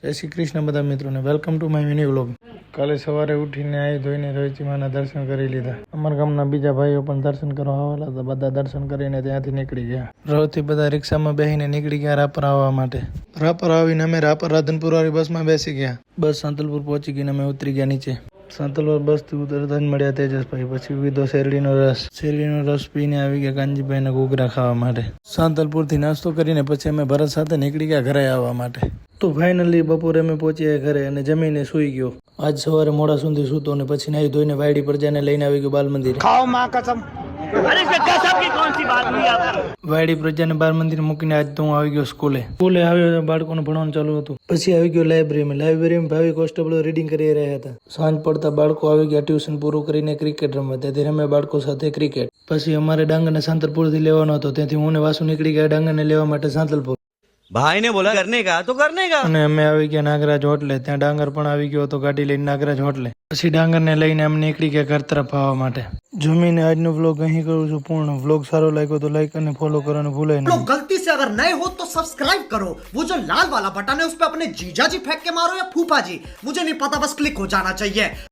જય શ્રી કૃષ્ણ બધા મિત્રોને welcome to my mini vlog. કાલે સવારે ઉઠીને આવી ધોઈને રોહિતીમાના દર્શન કરી લીધા. અમારા ગામના બીજા ભાઈઓ પણ દર્શન કરવા આવેલા હતા. બધા દર્શન કરીને ત્યાંથી નીકળી ગયા. રોજથી બધા રિક્ષામાં બેસીને નીકળી ગયા રાપર આવવા માટે. રાપર આવીને અમે રાપર રાધનપુર વાળી બસમાં બેસી ગયા. બસ સાંતલપુર પહોંચી ગઈને અમે ઉતરી ગયા નીચે. સાંતલપુર બસથી ઉતરતા જ મળ્યા તેજસભાઈ. પછી પીધો શેરડીનો રસ પીને આવી ગયા કાનજીભાઈના ઘૂઘરા ખાવા માટે. સાંતલપુરથી નાસ્તો કરીને પછી અમે ભરત સાથે નીકળી ગયા ઘરે આવવા માટે. તો ફાઇનલી બપોરે અમે પહોંચ્યા ઘરે અને જમીને સૂઈ ગયો. આજ સવારે મોડા સુધી સૂતો અને પછી નાહી ધોઈને વાયડી પર જઈને લઈને આવી ગયો બાલ મંદિર. खाओ माँ कसम। अरे गद्दा साहब की कौन सी बात हुई आप? વાયડી પ્રજાને બાલ મંદિર મૂકીને આજ તો હું આવી ગયો સ્કૂલે આવ્યો. બાળકોને ભણવાનું ચાલુ હતું. પછી આવી ગયો લાઇબ્રેરીમાં ભાવિ કોન્સ્ટેબલ રીડિંગ કરી રહ્યા હતા. સાંજ પડતા બાળકો આવી ગયા ટ્યુશન પૂરું કરીને ક્રિકેટ રમવા. તેથી રમે બાળકો સાથે ક્રિકેટ. પછી અમારે ડાંગરને સાંતલપુરથી લેવાનો હતો. તેથી હું ને વાસુ નીકળી ગયા ડાંગરને લેવા માટે સાંતલપુર. भाई ने बोला करने का तो करने का. અને અમે આવી ગયા નાગરાજ હોટલે. ત્યાં ડાંગર પણ આવી ગયો હતો ગાડી લઈને નાગરાજ હોટલે. પછી ડાંગરને લઈને અમે નીકળી ગયા ઘર તરફ આવવા માટે. જમીને આજનો વ્લોગ અહીં કરું છું પૂર્ણ. વ્લોગ સારો લાગ્યો તો લાઈક અને ફોલો કરવાનું ભૂલાય નહીં. लोग गलती से अगर नए हो तो सब्सक्राइब करो. वो जो लाल वाला बटन है उस पर अपने जीजा जी फेंक के मारो या फूफा जी, मुझे नहीं पता, बस क्लिक हो जाना चाहिए.